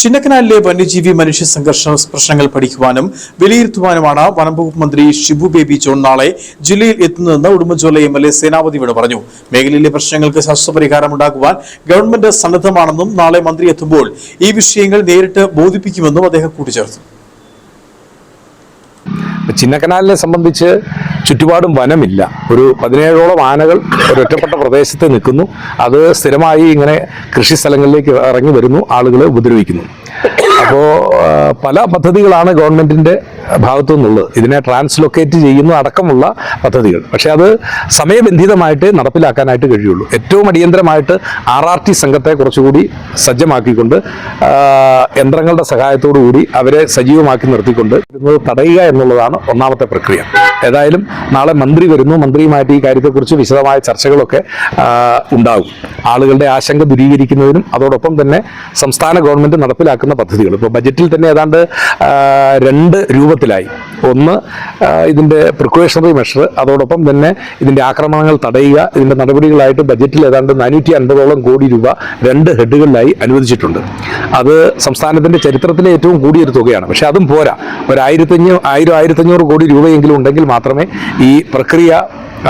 ചിന്നക്കനാലിലെ വന്യജീവി മനുഷ്യ സംഘർഷ പ്രശ്നങ്ങൾ പഠിക്കുവാനും വിലയിരുത്തുവാനുമാണ് വനംവകുപ്പ് മന്ത്രി ഷിബു ബേബി ജോൺ നാളെ ജില്ലയിൽ എത്തുന്നതെന്ന് ഉടുമ്പൻചോല MLA സേനാപതിയോട് പറഞ്ഞു. മേഖലയിലെ പ്രശ്നങ്ങൾക്ക് ശാശ്വത പരിഹാരമുണ്ടാക്കുവാൻ ഗവൺമെന്റ് സന്നദ്ധമാണെന്നും നാളെ മന്ത്രി എത്തുമ്പോൾ ഈ വിഷയങ്ങൾ നേരിട്ട് ബോധിപ്പിക്കുമെന്നും അദ്ദേഹം കൂട്ടിച്ചേർത്തു. ചിന്നക്കനാലിനെ സംബന്ധിച്ച് ചുറ്റുപാടും വനമില്ല. ഒരു 17ഓളം ആനകൾ ഒരൊറ്റപ്പെട്ട പ്രദേശത്ത് നിൽക്കുന്നു. അത് സ്ഥിരമായി ഇങ്ങനെ കൃഷി സ്ഥലങ്ങളിലേക്ക് ഇറങ്ങി വരുന്നു, ആളുകളെ ഉപദ്രവിക്കുന്നു. അപ്പോൾ പല പദ്ധതികളാണ് ഗവൺമെൻറ്റിൻ്റെ ഭാഗത്തു നിന്നുള്ളത്. ഇതിനെ ട്രാൻസ്ലൊക്കേറ്റ് ചെയ്യുന്ന അടക്കമുള്ള പദ്ധതികൾ. പക്ഷേ അത് സമയബന്ധിതമായിട്ട് നടപ്പിലാക്കാനായിട്ട് കഴിയുള്ളൂ. ഏറ്റവും അടിയന്തരമായിട്ട് RRT സംഘത്തെ കുറച്ചുകൂടി സജ്ജമാക്കിക്കൊണ്ട് യന്ത്രങ്ങളുടെ സഹായത്തോടു കൂടി അവരെ സജീവമാക്കി നിർത്തിക്കൊണ്ട് തടയുക എന്നുള്ളതാണ് ഒന്നാമത്തെ പ്രക്രിയ. ഏതായാലും നാളെ മന്ത്രി വരുന്നു. മന്ത്രിയുമായിട്ട് ഈ കാര്യത്തെക്കുറിച്ച് വിശദമായ ചർച്ചകളൊക്കെ ഉണ്ടാകും. ആളുകളുടെ ആശങ്ക ദൂരീകരിക്കുന്നതിനും അതോടൊപ്പം തന്നെ സംസ്ഥാന ഗവൺമെൻറ് നടപ്പിലാക്കുന്ന പദ്ധതികൾ ഇപ്പോൾ ബജറ്റിൽ തന്നെ ഏതാണ്ട് 2 രൂപത്തിലായി. ഒന്ന് ഇതിൻ്റെ പ്രിക്കോഷണറി മെഷർ, അതോടൊപ്പം തന്നെ ഇതിൻ്റെ ആക്രമണങ്ങൾ തടയുക. ഇതിൻ്റെ നടപടികളായിട്ട് ബജറ്റിൽ ഏതാണ്ട് 450ഓളം കോടി രൂപ 2 ഹെഡുകളിലായി അനുവദിച്ചിട്ടുണ്ട്. അത് സംസ്ഥാനത്തിൻ്റെ ചരിത്രത്തിലെ ഏറ്റവും കൂടിയൊരു തുകയാണ്. പക്ഷേ അതും പോരാ. ഒരു 1500 കോടി രൂപയെങ്കിലും ഉണ്ടെങ്കിൽ മാത്രമേ ഈ പ്രക്രിയ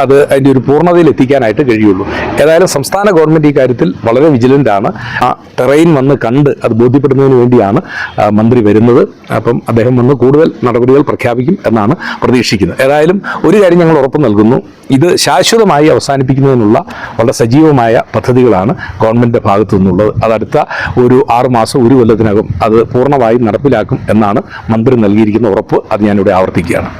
അതിൻ്റെ ഒരു പൂർണ്ണതയിൽ എത്തിക്കാനായിട്ട് കഴിയുള്ളൂ. ഏതായാലും സംസ്ഥാന ഗവൺമെൻറ് ഈ കാര്യത്തിൽ വളരെ വിജിലൻ്റ് ആണ്. ആ ടെറൈൻ വന്ന് കണ്ട് അത് ബോധ്യപ്പെടുന്നതിന് വേണ്ടിയാണ് മന്ത്രി വരുന്നത്. അപ്പം അദ്ദേഹം വന്ന് കൂടുതൽ നടപടികൾ പ്രഖ്യാപിക്കും എന്നാണ് പ്രതീക്ഷിക്കുന്നത്. ഏതായാലും ഒരു കാര്യം ഞങ്ങൾ ഉറപ്പ് നൽകുന്നു, ഇത് ശാശ്വതമായി അവസാനിപ്പിക്കുന്നതിനുള്ള വളരെ സജീവമായ പദ്ധതികളാണ് ഗവൺമെൻറ്റിൻ്റെ ഭാഗത്തു നിന്നുള്ളത്. അതടുത്ത ഒരു 6 മാസം 1 കൊല്ലത്തിനകം അത് പൂർണ്ണമായും നടപ്പിലാക്കും എന്നാണ് മന്ത്രി നൽകിയിരിക്കുന്ന ഉറപ്പ്. അത് ഞാനിവിടെ ആവർത്തിക്കുകയാണ്.